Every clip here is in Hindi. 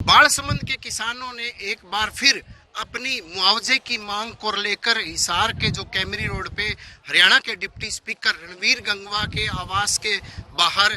बालसमंद के किसानों ने एक बार फिर अपनी मुआवजे की मांग को लेकर हिसार के जो कैमरी रोड पे हरियाणा के डिप्टी स्पीकर रणवीर गंगवा के आवास के बाहर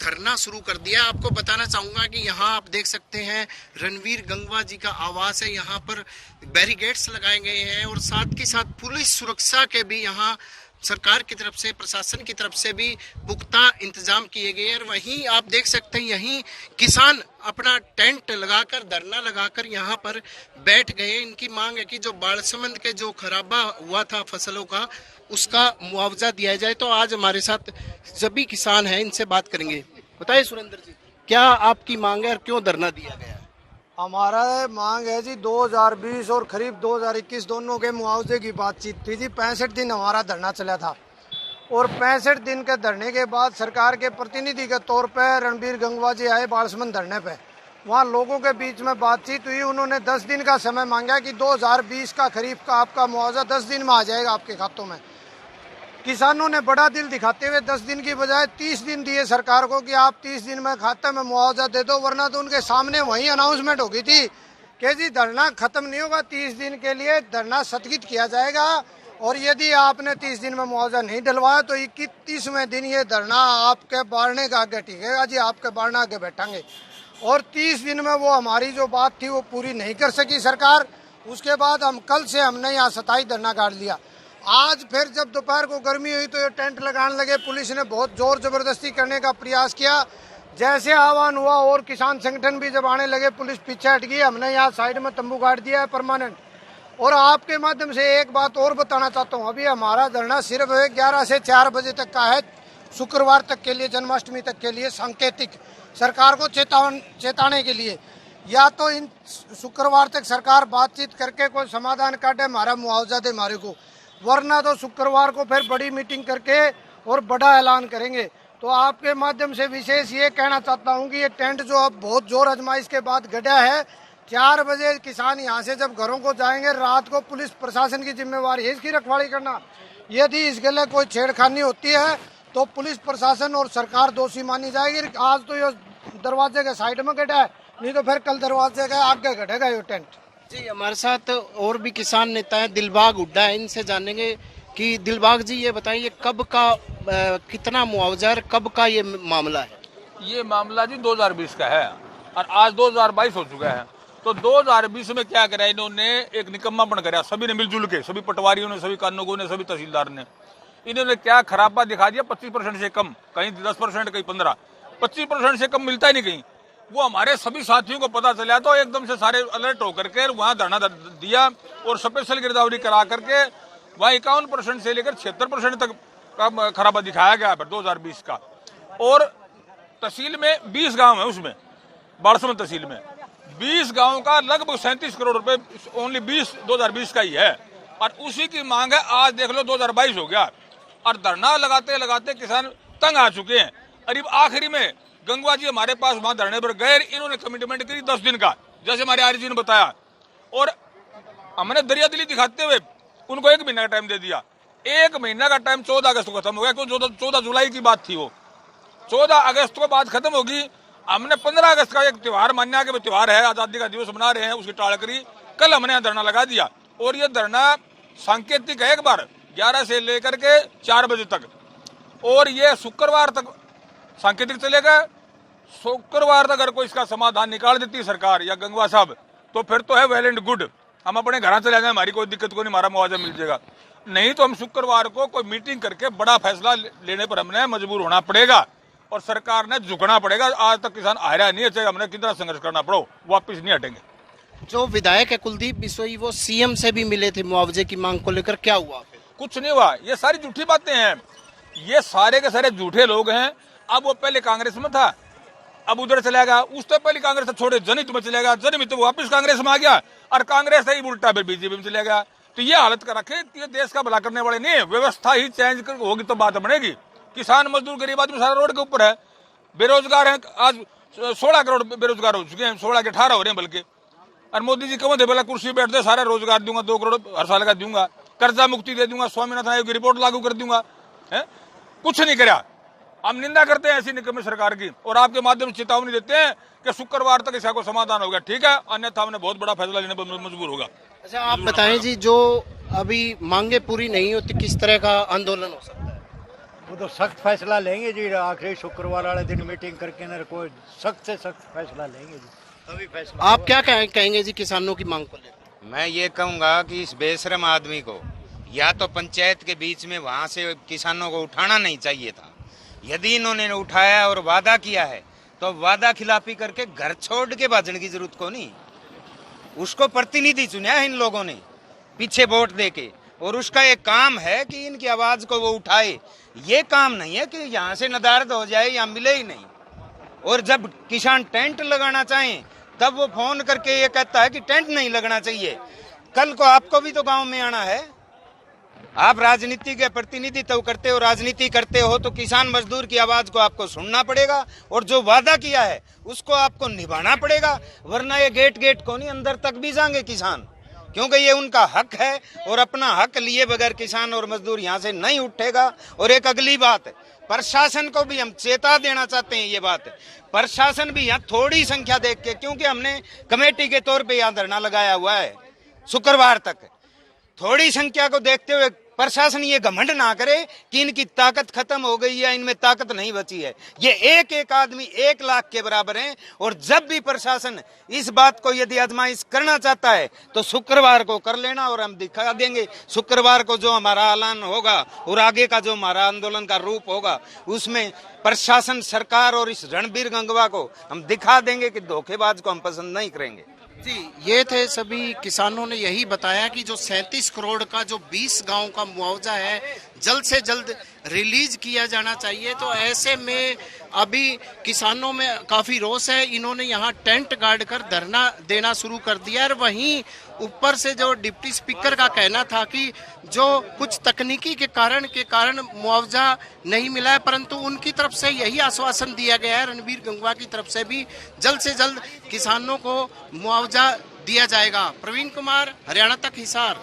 धरना शुरू कर दिया। आपको बताना चाहूंगा कि यहाँ आप देख सकते हैं रणवीर गंगवा जी का आवास है। यहाँ पर बैरिकेड्स लगाए गए हैं और साथ के साथ पुलिस सुरक्षा के भी यहाँ सरकार की तरफ से, प्रशासन की तरफ से भी पुख्ता इंतजाम किए गए हैं। और वहीं आप देख सकते हैं यहीं किसान अपना टेंट लगाकर, धरना लगाकर यहाँ पर बैठ गए। इनकी मांग है कि जो बालसमंद के जो खराबा हुआ था फसलों का, उसका मुआवजा दिया जाए। तो आज हमारे साथ सभी किसान हैं, इनसे बात करेंगे। बताइए सुरेंद्र जी, क्या आपकी मांग है और क्यों धरना दिया गया? हमारा मांग है जी 2020 और करीब 2021 दोनों के मुआवजे की बातचीत थी जी। 65 दिन हमारा धरना चला था और 65 दिन के धरने के बाद सरकार के प्रतिनिधि के तौर पर रणवीर गंगवा जी आए बालसमंद धरने पे। वहाँ लोगों के बीच में बातचीत हुई। उन्होंने 10 दिन का समय मांगा कि 2020 का खरीफ का आपका मुआवजा 10 दिन में आ जाएगा आपके खातों में। किसानों ने बड़ा दिल दिखाते हुए 10 दिन की बजाय 30 दिन दिए सरकार को कि आप 30 दिन में खाते में मुआवजा दे दो, वरना तो उनके सामने वही अनाउंसमेंट हो गई थी कि जी धरना खत्म नहीं होगा, 30 दिन के लिए धरना स्थगित किया जाएगा और यदि आपने 30 दिन में मुआवजा नहीं डलवाया तो 31वें दिन ये धरना आपके बारने का आगे टिकेगा जी, आपके बारने आगे बैठेंगे। और 30 दिन में वो हमारी जो बात थी वो पूरी नहीं कर सकी सरकार। उसके बाद कल से हमने यहाँ 27 धरना काट लिया। आज फिर जब दोपहर को गर्मी हुई तो ये टेंट लगाने लगे। पुलिस ने बहुत जोर जबरदस्ती करने का प्रयास किया। जैसे आह्वान हुआ और किसान संगठन भी जब आने लगे, पुलिस पीछे हट गई। हमने यहाँ साइड में तंबू गाड़ दिया है परमानेंट। और आपके माध्यम से एक बात और बताना चाहता हूँ, अभी हमारा धरना सिर्फ 11 से 4 बजे तक का है, शुक्रवार तक के लिए, जन्माष्टमी तक के लिए, सांकेतिक सरकार को चेताने के लिए। या तो इन शुक्रवार तक सरकार बातचीत करके कोई समाधान काटे, हमारा मुआवजा दे हमारे को, वरना तो शुक्रवार को फिर बड़ी मीटिंग करके और बड़ा ऐलान करेंगे। तो आपके माध्यम से विशेष ये कहना चाहता हूँ कि ये टेंट जो अब बहुत जोर आजमाइश के बाद गड़ा है, 4 बजे किसान यहाँ से जब घरों को जाएंगे, रात को पुलिस प्रशासन की जिम्मेवारी है इसकी रखवाली करना। यदि इस गले कोई छेड़खानी होती है तो पुलिस प्रशासन और सरकार दोषी मानी जाएगी। आज तो ये दरवाजे के साइड में गड़ा है, नहीं तो फिर कल दरवाजे के आगे गड़ेगा ये टेंट जी। हमारे साथ और भी किसान नेता हैं, दिलबाग हुड्डा है, इनसे जानेंगे कि दिलबाग जी ये बताइए कब का कितना मुआवजा और कब का ये मामला है? ये मामला जी 2020 का है और आज 2022 हो चुका है। तो 2020 में क्या करा इन्होंने, एक निकम्मापन करा सभी ने मिलजुल के, सभी पटवारियों ने, सभी कानूनगों ने, सभी तहसीलदार ने। इन्होंने क्या खराबा दिखा दिया, 25% से कम, कहीं 10%, कहीं 15, 25% से कम मिलता ही नहीं कहीं। वो हमारे सभी साथियों को पता चला तो एकदम से सारे अलर्ट होकर के वहाँ धरना दिया और स्पेशल गिरदावरी करा करके वहाँ 51% से लेकर 76% तक का खराबा दिखाया गया फिर 2020 का। और तहसील में 20 गांव है, उसमें बालसमंद तहसील में 20 गांव का लगभग 37 करोड़ रुपए ओनली 2020 का ही है। और उसी की मांग है, आज देख लो 2022 हो गया और धरना लगाते लगाते किसान तंग आ चुके हैं। और आखिरी में गंगवा जी हमारे पास वहां धरने पर गए, इन्होंने कमिटमेंट करी 10 दिन का, जैसे हमारे आर्य जी ने बताया, और हमने दरियादिली दिखाते हुए उनको 1 महीना का टाइम दे दिया। 1 महीना का टाइम 14 अगस्त को खत्म हो गया, क्योंकि 14 जुलाई की बात थी, वो 14 अगस्त को बात खत्म होगी। हमने 15 अगस्त का एक त्योहार मान्या कि त्योहार है, आजादी का दिवस मना रहे हैं, उसकी टाल करी। कल हमने यहाँ धरना लगा दिया और ये धरना सांकेतिक है, एक बार 11 से लेकर के 4 बजे तक, और ये शुक्रवार तक सांकेतिक चलेगा। शुक्रवार तक अगर कोई इसका समाधान निकाल देती सरकार या गंगवा साहब तो फिर तो है वेल एंड गुड, हम अपने घर चले जाए, हमारी कोई दिक्कत को नहीं, हमारा मुआवजा मिल जाएगा। नहीं तो हम शुक्रवार को कोई मीटिंग करके बड़ा फैसला लेने पर हमने मजबूर होना पड़ेगा और सरकार ने झुकना पड़ेगा। आज तक किसान हारा नहीं है, चाहे हमने कितना संघर्ष करना पड़ो, वापिस नहीं हटेंगे। जो विधायक है कुलदीप बिश्नोई, वो सीएम से भी मिले थे मुआवजे की मांग को लेकर, क्या हुआ? कुछ नहीं हुआ, ये सारी झूठी बातें हैं, ये सारे के सारे झूठे लोग हैं। अब वो पहले कांग्रेस में था, अब उधर चला गया, उससे पहले कांग्रेस छोड़े जनहित में चले गया, जनहित में वापस कांग्रेस में आ गया और कांग्रेस ही उल्टा फिर बीजेपी में चले गया। तो ये हालत कर रखे, ये देश का भला करने वाले नहीं है। व्यवस्था ही चेंज होगी तो बात बनेगी। किसान मजदूर गरीब आदमी सारा रोड के ऊपर है, बेरोजगार है। आज 16 करोड़ बेरोजगार हो चुके हैं, 16 के 18 हो रहे हैं बल्कि। और मोदी जी कहो थे बोला कुर्सी बैठते सारा रोजगार दूंगा, 2 करोड़ हर साल का दूंगा, कर्जा मुक्ति दे दूंगा, स्वामीनाथन आयोग की रिपोर्ट लागू कर दूंगा, है कुछ नहीं करा। हम निंदा करते हैं ऐसी निकम्मी सरकार की और आपके माध्यम से चेतावनी देते हैं कि शुक्रवार तक इसका कोई समाधान होगा, ठीक है, अन्यथा हमने बहुत बड़ा फैसला लेने पर मजबूर होगा। अच्छा, आप बताएं जी, जो अभी मांगे पूरी नहीं होती किस तरह का आंदोलन हो सकता है? वो तो सख्त फैसला लेंगे जी, आखिरी शुक्रवार वाले दिन मीटिंग करके ना कोई सख्त से सख्त फैसला लेंगे जी, तभी फैसला। आप क्या कहेंगे जी किसानों की मांग को लेकर? मैं ये कहूँगा कि इस बेशरम आदमी को या तो पंचायत के बीच में वहाँ से किसानों को उठाना नहीं चाहिए था। यदि इन्होंने उठाया और वादा किया है तो वादा खिलाफी करके घर छोड़ के भाजने की जरूरत को नहीं। उसको प्रतिनिधि चुना है इन लोगों ने पीछे वोट देके, और उसका एक काम है कि इनकी आवाज को वो उठाए। ये काम नहीं है कि यहाँ से नदारद हो जाए या मिले ही नहीं। और जब किसान टेंट लगाना चाहें तब वो फोन करके ये कहता है कि टेंट नहीं लगना चाहिए। कल को आपको भी तो गांव में आना है। आप राजनीति के प्रतिनिधित्व करते हो, राजनीति करते हो तो किसान मजदूर की आवाज को आपको सुनना पड़ेगा और जो वादा किया है उसको आपको निभाना पड़ेगा, वरना ये गेट गेट को नहीं अंदर तक भी जाएंगे किसान, क्योंकि ये उनका हक है और अपना हक लिए बगैर किसान और मजदूर यहाँ से नहीं उठेगा। और एक अगली बात, प्रशासन को भी हम चेता देना चाहते हैं, ये बात प्रशासन भी यहाँ थोड़ी संख्या देख के, क्योंकि हमने कमेटी के तौर पे यहाँ धरना लगाया हुआ है शुक्रवार तक, थोड़ी संख्या को देखते हुए प्रशासन ये घमंड ना करे कि इनकी ताकत खत्म हो गई है, इनमें ताकत नहीं बची है। ये एक एक आदमी 1 लाख के बराबर हैं। और जब भी प्रशासन इस बात को यदि आजमाइश करना चाहता है तो शुक्रवार को कर लेना और हम दिखा देंगे। शुक्रवार को जो हमारा ऐलान होगा और आगे का जो हमारा आंदोलन का रूप होगा उसमें प्रशासन, सरकार और इस रणबीर गंगवा को हम दिखा देंगे कि धोखेबाज को हम पसंद नहीं करेंगे। जी, ये थे सभी किसानों ने यही बताया कि जो 37 करोड़ का जो 20 गांव का मुआवजा है जल्द से जल्द रिलीज किया जाना चाहिए। तो ऐसे में अभी किसानों में काफ़ी रोष है, इन्होंने यहाँ टेंट गाड़ कर धरना देना शुरू कर दिया है। और वहीं ऊपर से जो डिप्टी स्पीकर का कहना था कि जो कुछ तकनीकी के कारण मुआवजा नहीं मिला है, परंतु उनकी तरफ से यही आश्वासन दिया गया है, रणबीर गंगवा की तरफ से भी जल्द से जल्द किसानों को मुआवजा दिया जाएगा। प्रवीण कुमार, हरियाणा तक, हिसार।